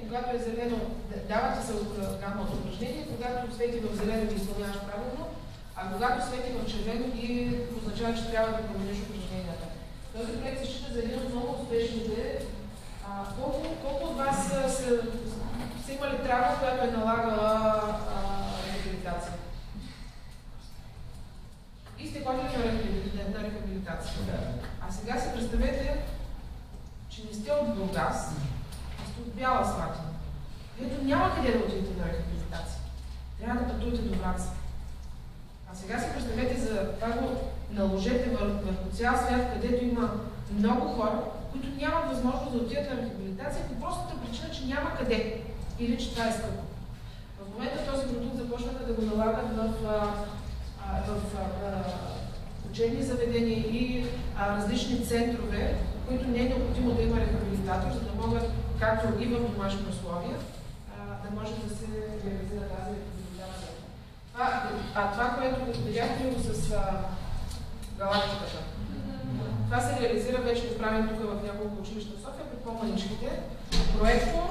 когато е зелено, давате се гама от упражнение, когато свети в зелено ги изпълняваш правилно, а когато свети в червено ги означава, че трябва да промениш упражненията. Този проект се счита за един от много успешните. Колко от вас са имали травма, която е налагала рехабилитация? И сте ходили на рехабилитация. А сега си представете, че не сте от Бургас, а сте от Бяла Слатина. Ето няма къде да отидете на рехабилитация. Трябва да пътувате до Враца. А сега си представете за това го наложете върху цял свят, където има много хора, които нямат възможност да отидат на рехабилитация по простата причина, че няма къде. Или че това е скъпо. В момента този продукт започнаха да го налагат в учебни заведения и различни центрове, в които не е необходимо да има рехабилитатор, за да могат, както и в домашни условия, да може да се реализира тази рехабилитация. Това, което видяхте го с галактиката, това се реализира вече правим тук в няколко училища в София, при по-маничките. Проектор,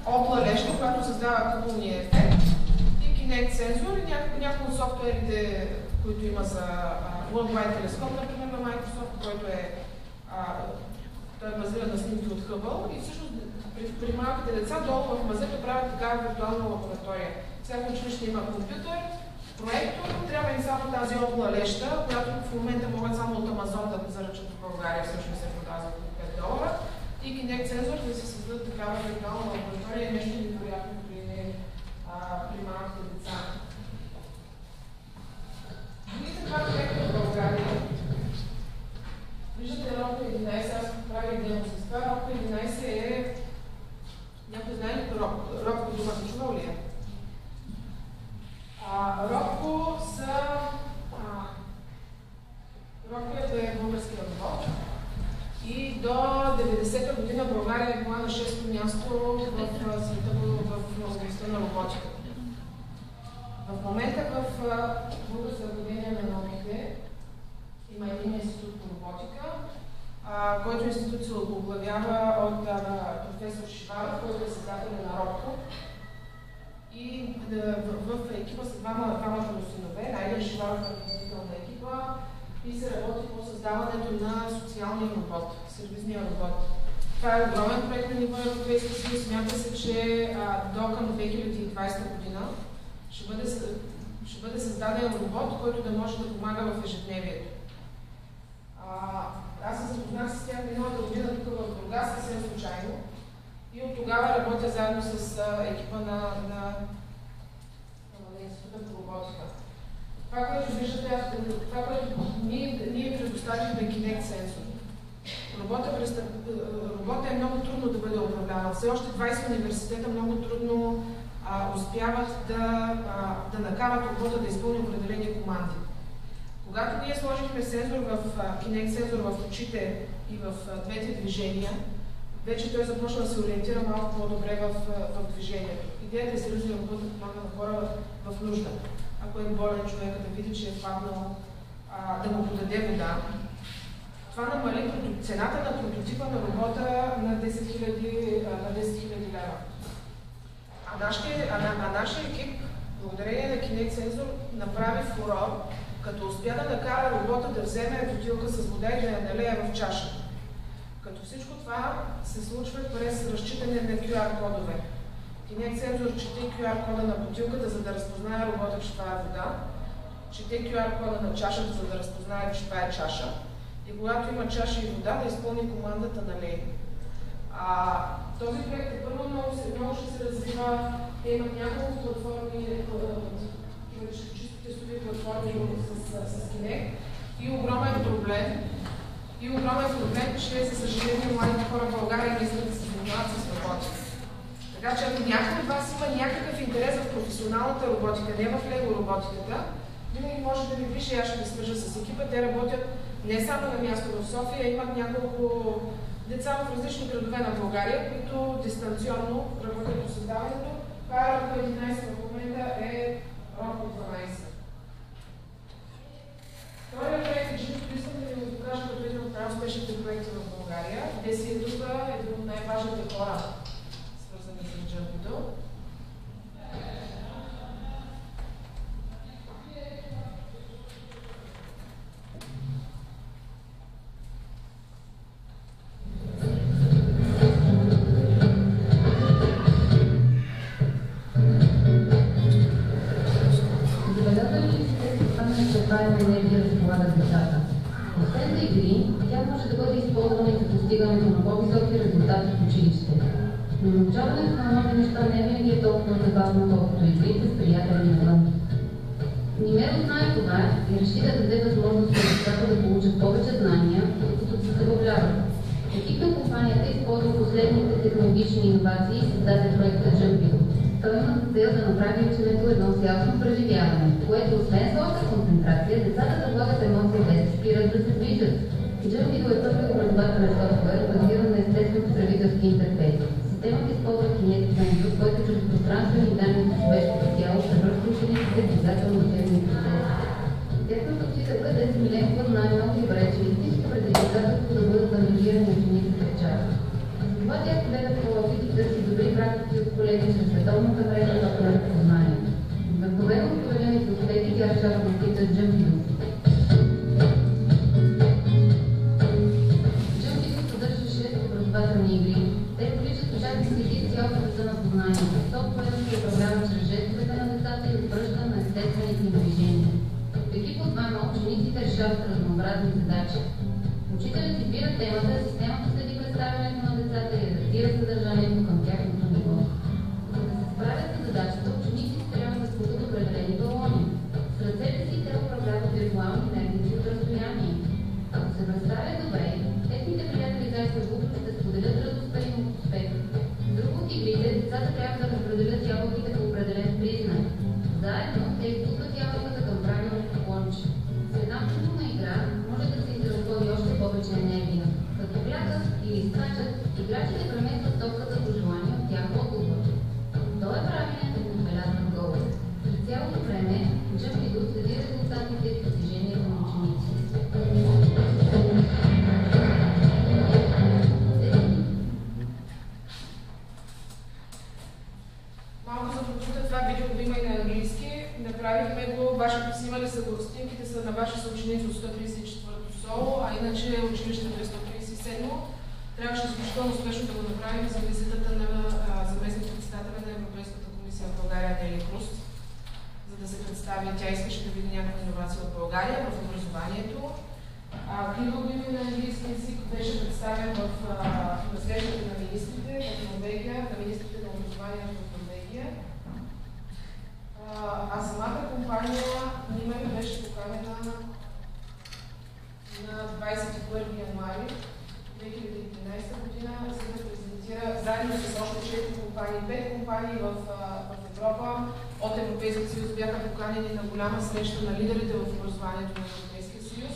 обла леща, която създава куполния ефект, и Kinect сензор и някои от софтуерите, които има за Worldwide телескоп, например на Microsoft, който той е базиран на снимки от Hubble и всъщност при малките деца долу в мазето правят такава виртуална лаборатория. Всяко училище има компютър, проектор, трябва и само тази обла леща, която в момента могат само от Амазон да заръчат в България, всъщност се продава за $5. И Kinect сензор да се създадат такава виртуална лаборатория е нещо невероятно при малките деца. Видите това проект в България. Виждате робка 11, аз правих демо с това. Робка 11 е... Някой знае ли робко думата? Чувал ли е? Робко е български робот. И до 90-та година България е била на 6-то място в света в областта на роботиката. В момента в Българска академия на науките има един институт по роботика, който институт се оглавява от професор Шиваров, който е създател на Робко. И в екипа са двамата му синове, Райден Шиваров е ръководител на екипа, и се работи по създаването на социалния робот, сервизния робот. Това е огромен проект на ниво Европейски съюз. Смята се, че до към 2020 година ще бъде създаден робот, който да може да помага в ежедневието. Аз се запознах с тях миналата година тук в Бургас, съвсем случайно. И от тогава работя заедно с екипа на Института по роботика. Това, което виждате, това, което ние предоставихме Kinect сензор. Роботът е много трудно да бъде управляван. Все още 20 университета много трудно успяват да накарат робота да изпълни определени команди. Когато ние сложихме сензор Kinect сензор в очите и в двете движения, вече той започна да се ориентира малко по-добре в движението. Идеята е сериозния робот да помага на хора в нужда. Ако е болен човек, да види, че е паднал, да му подаде вода. Това намали цената на прототипа на робота на 10 000 лева. Нашия екип, благодарение на Kinect сензор, направи фурор, като успя да накара робота да вземе бутилка с вода и да я налее в чаша. Като всичко това се случва през разчитане на QR кодове. Kinect сензор чете QR кода на бутилката, за да разпознае робота, че това е вода. Чете QR кода на чашата, за да разпознае, че това е чаша. И когато има чаша и вода, да изпълни командата на лей. Този проект е първо много ще се развива. Те имат няколко платформи, чисто тестови платформи с Kinect. И огромен проблем, че за съжаление младите хора в България не искат да се занимават с роботика. Така че ако някой от вас има някакъв интерес в професионалната роботика, не в лего роботиката, винаги може да ви пише, аз ще ви свържа с екипа. Те работят не само на място в София, имат няколко деца в различни градове на България, които дистанционно работят по създаването. Това е Робко 11 в момента е Робко 12. Вторият проект е чисто искам да ви го покажа като един от най-успешните проекти в България. Деси е тук един от най-важните хора, свързани с джъм. игри, тя може да бъде използвана и за постигането на по-високи резултати в училище. Но научаването на нови неща не винаги е толкова забавно, колкото игрите с приятели навън. Нимеро знае това и реши да даде възможност на децата да получат повече знания, като се забавляват. Екип на компанията използва последните технологични иновации и създаде проекта Jumpy. Той има за цел да направи ученето едно цялостно преживяване, което освен своята концентрация, децата да влагат емоции без да спират да се движат. Jumpy е първи образователен софтуер, базиран на естествен потребителски интерфейс. Системата използва Kinetic Sensor, който чрез пространствени данни за човешкото тяло превръща учениците в двигател на учебни процеси. Тяхната учителка Деси Миленкова знае много добре, че истинско предизвикателство да бъдат анализирани учениците в час. Това тя споделя по опит и търси добри практики от колеги чрез световната мрежа за познание. Вдъхновено от проявените успехи тя решава да пита Jumpy. Jumpy съдържа 6 образователни игри. Те включват участниците из цялата света на познанието. Софтуерът се управлява чрез жестовете на децата и обръща на естествените им движения. В екип от двама учениците решават разнообразни задачи. Учителят избира темата, системата следи представянето на децата и адаптира съдържанието към тяхното ниво. За да се справят с задачата, учениците трябва да спукат определени балони. С ръцете си те управляват виртуални дневници от разстояние. Ако се представят добре, техните приятели зайци ще споделят радостта им от успех. В друг от игрите, децата трябва да разпределят ябълките по определен признак. Заедно те изпускат ябълката към правилното клонче. С една футболна игра може да се изразходи още повече енергия. Като плякат или скачат, играчите преместват топката по желание от тях отговор. Той е правилен да отбелязван гол. През цялото време Jumpy следи резултатите и постижението на учениците. Малко за продукта, това видео го има и на английски. Направихме го, вашите снимали са го, снимките са на ваши съученици от 134-то соло, а иначе училището е 137-то. Трябваше изключително успешно да го направим за визитата на заместник-председателя на Европейската комисия в България Нели Круз, за да се представи. Тя искаше да види някаква иновация от България в образованието. Клипът го има на английски език, беше представен в срещата на министрите в Норвегия, на министрите на образованието в Норвегия. А самата компания Нимеро беше поканена на 21 януари 2013 година, за да презентира заедно с още 4 компании, 5 компании в Европа от Европейския съюз бяха поканени на голяма среща на лидерите в образованието на Европейския съюз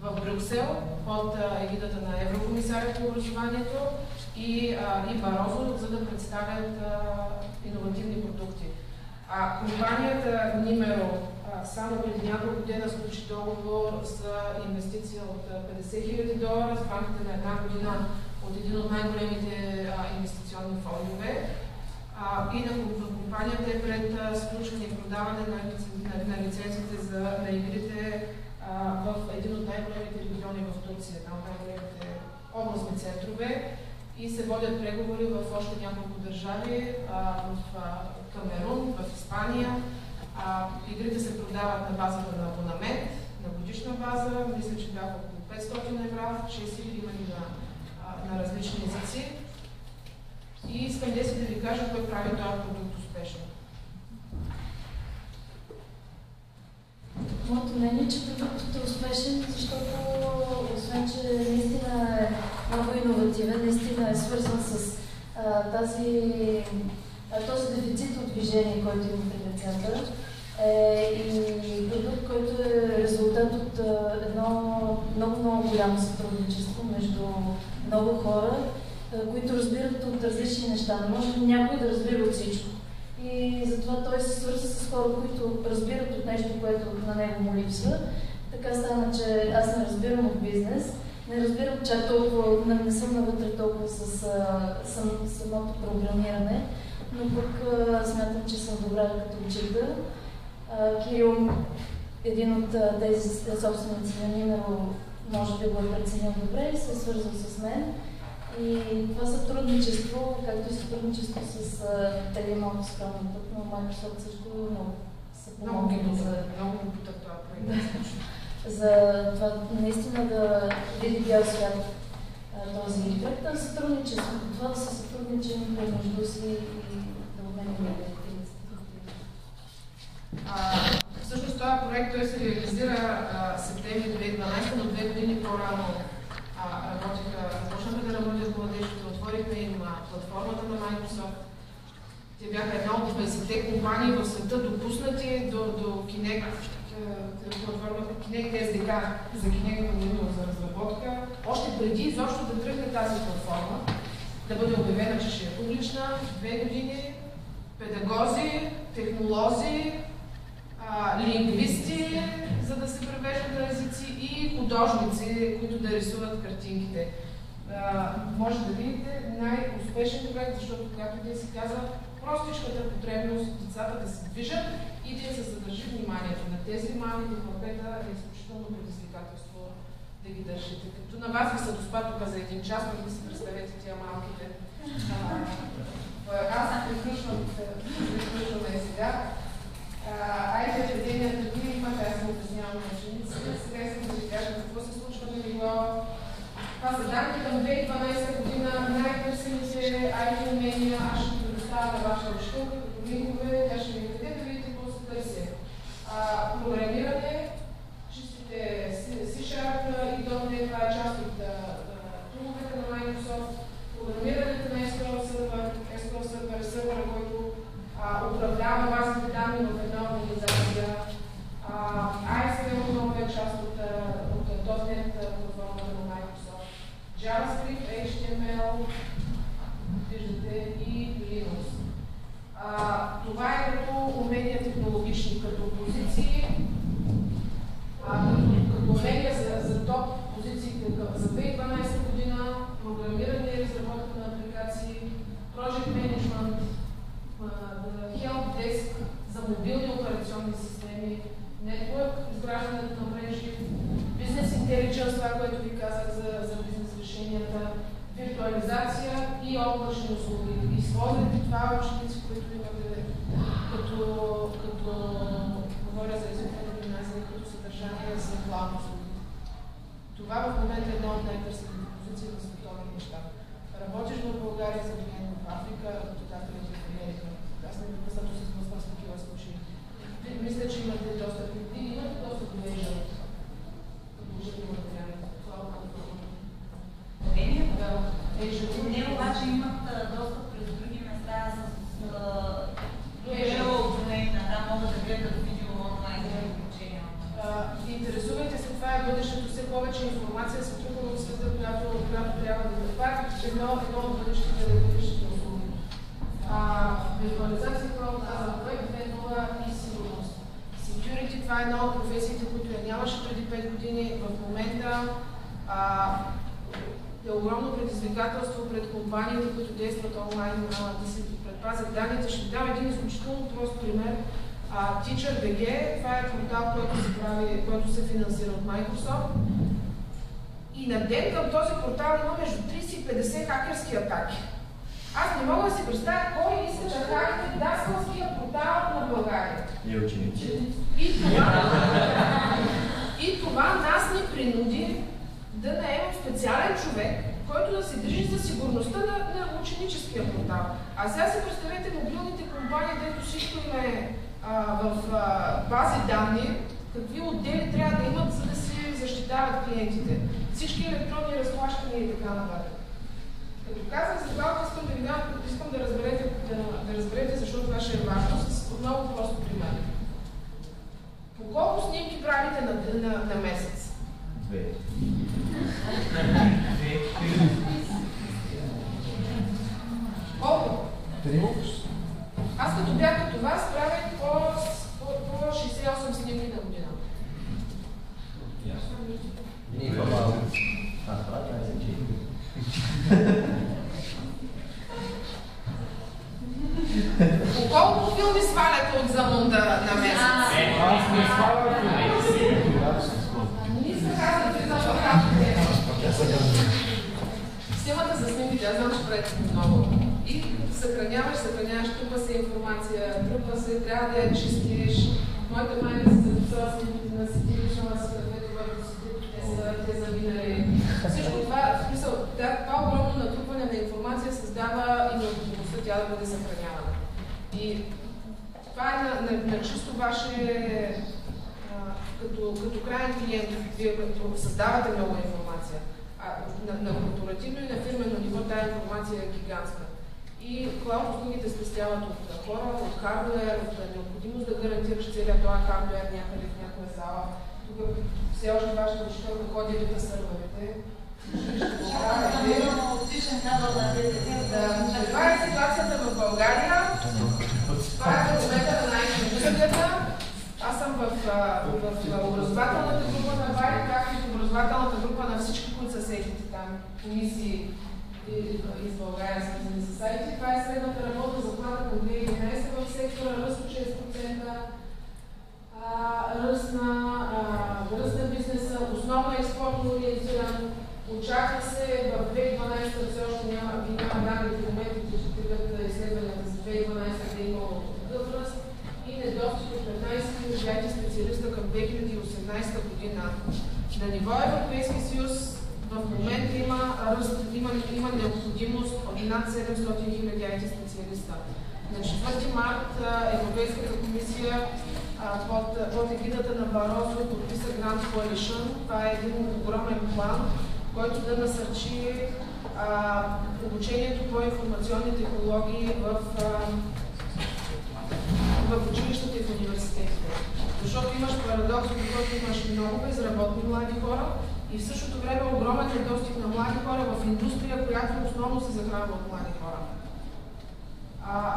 в Брюксел под егидата на Еврокомисаря по образованието и Барозо, за да представят иновативни продукти. Компанията Нимеро само преди няколко дена сключи договор за инвестиция от $50,000 в рамките на една година от един от най-големите инвестиционни фондове. И на компанията е пред сключване и продаване на лицензите на игрите в един от най-големите региони в Турция, една от най-големите областни центрове. И се водят преговори в още няколко държави, в Камерун, в Испания. Игрите се продават на базата на абонамент, на годишна база. Мисля, че бяха около 500 евро, 6000 имали на различни езици. И искам да ви кажа кой прави този продукт успешен. Моето мнение е, че продуктът е успешен, защото освен, че наистина е много иновативен, наистина е свързан с този дефицит от движение, който има при децата. И продукт, който е резултат от едно много голямо сътрудничество между много хора, които разбират от различни неща. Не може някой да разбира от всичко. И затова той се свърза с хора, които разбират от нещо, което на него му липсва. Така стана, че аз не разбирам от бизнес, не разбирам чак толкова, не съм навътре толкова с самото програмиране, но пък смятам, че съм добра като учител. Кирил, един от тези собственици на Нимеро, може би го е преценил добре и се е свързал с мен. И това сътрудничество, както и сътрудничество с те малко скромно път, но Microsoft също много са помогнали за... Много го потъпва проект. за това наистина да види бял свят този проект на сътрудничество, това да се сътрудничим помежду си и да обменим идеите. Всъщност този проект той се реализира септември 2012, но 2 години по-рано започнаха да работят младежите, отворихме им платформата на Microsoft. Те бяха една от 20-те компании в света допуснати до Kinect, платформата Kinect SDK за Kinect за разработка. Още преди изобщо да тръгне тази платформа, да бъде обявена, че ще е публична, 2 години, педагози, технолози, лингвисти, за да се превеждат на езици и художници, които да рисуват картинките. Може да видите най-успешен проект, защото, както Дин си каза, простичката потребност децата да се движат и да се задържи вниманието на тези малки хлапета е изключително предизвикателство да ги държите. Като на вас ви са доспа тук за 1 час, но да си представете тия малките. Аз приключваме сега. Айде, епидемията вие имате, аз му обяснявам на учениците. Сега искам да ви кажа какво се случва на ниво. Това са данни към 2012 година, най-търсените IT умения. Аз ще предоставя на ваша учителка като линкове, тя ще ви даде да видите какво се търси. Програмиране, чистите C-Sharp и .NET, това е част от туловете на Microsoft. Програмирането на SQL Server е сървър, който управлява базите данни в една организация. ISQL отново е част от .NET платформата на Microsoft. JavaScript, HTML, виждате, и Linux. Това е като умения технологични, като позиции, като умения за топ позициите за 2012 година, програмиране и разработка на апликации, Project Management, Help Desk за мобилни операционни системи, Network, изграждането на мрежи, Business Intelligence, това, което ви казах за бизнес решенията, виртуализация и облачни услуги. Използвайте това ученици, които имате като говоря за езикова гимназия, като съдържание за план услуги. Това в момента е една от най-търсените позиции в световен мащаб. Работиш в България за клиент в Африка, работодатели в Америка. Аз непрекъснато се сблъсквам с такива случаи. Мисля, че имате достъп до Asia, положителни материали. Те обаче имат достъп през други места с обучение. Там могат да гледат видео онлайн за обучение. Интересувайте се, това е бъдещето. Все повече информация се трупа в света, която трябва да бъде. Едно от бъдещите услуги. Визуализация, която казва проект 2.0 и сигурност. Security, това е една от професиите, които я нямаше преди 5 години. В момента е огромно предизвикателство пред компаниите, които действат онлайн, да се предпазят данните. Ще ви дам един изключително прост пример. Teacher.bg, това е портал, който се финансира от Microsoft. И на ден към този портал има между 30 и 50 хакерски атаки. Аз не мога да си представя кой иска да хакне даскалския портал на България. И ученици. И това нас ни принуди да наемем специален човек, който да се грижи за сигурността на ученическия портал. А сега си представете мобилните компании, дето всичко им е в бази данни, какви отдели трябва да имат, за да си защитават клиентите. Всички електронни разплащания и така нататък. Като казах за това, искам да разберете защо това ще е важно с много просто пример. По колко снимки правите на месец? 2. Колко? 3. Аз като бях като вас правих по 68 снимки на година. По колко филми сваляте от замунда на месец? Аз не свалям филми. Не се казвате за това. Системата за снимките, аз знам, че правите много. И съхраняваш, трупа се информация, трупа се, трябва да я чистиш. Моята майка се записала снимките на сетилища, на светове, те за винари. Всичко това, в смисъл, това огромно натрупване на информация създава и необходимостта тя да бъде съхранявана. И това е на чисто ваше, като крайен клиент, вие като създавате много информация. На корпоративно и на фирмено ниво тази информация е гигантска. И клауд услугите спестяват от хора, от хардуер, от необходимост да гарантираш целият този хардуер някъде в някоя зала. Тук все още вашата учителка ходи да сървърите. Това е ситуацията в България. Това е предмета на най-индустрията. Аз съм в образователната група на ВАРИ, както и в образователната група на всички, които са сетите там, комисии из България, свързани с сайти. Това е средната работна заплата към 2011 в сектора, ръст от 6%, ръст на бизнеса, основно експортно ориентиран. Очаква се в 2012 все още няма данни в момента, че ще тръгват изследванията за 2012 да има такъв ръст и недостиг от 15 хиляди специалиста към 2018 година. На ниво Европейски съюз в момента има необходимост от над 700 хиляди IT специалиста. На 4 март Европейската комисия под егидата на Барозо подписа Grand Coalition. Това е един огромен план, който да насърчи обучението по информационни технологии в училищата и в университетите. Защото имаш парадокс, защото имаш много безработни млади хора и в същото време огромен недостиг на млади хора в индустрия, която основно се захранва от млади хора.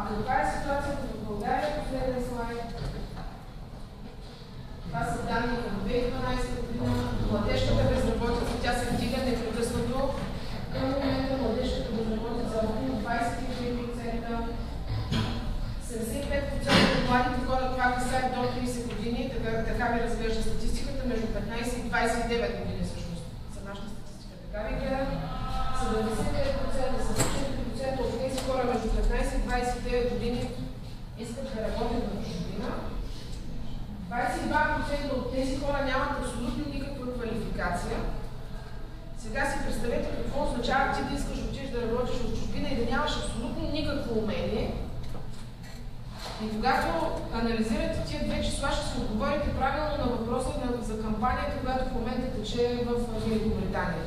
Каква е ситуацията в България? Последен слайд. Това са данни към 2012 година. Младежката безработица, тя се вдига непрекъснато. Към момента младежката безработица е около 23%. 75% от младите хора, това касае до 30 години, така ви разглежда статистиката, между 15 и 29 години всъщност за нашата статистика. Така ви гледа, 75%, 74% от тези хора между 15 и 29 години искат да работят в чужбина. 22% от тези хора нямат абсолютно никаква квалификация. Сега си представете какво означава ти да искаш да отидеш да работиш в чужбина и да нямаш абсолютно никакво умение. И когато анализирате тия две числа, ще се отговорите правилно на въпроса за кампанията, която в момента тече в Великобритания.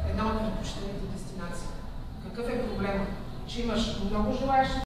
Една от предпочитаните дестинации. Какъв е проблема? Че имаш много желаещи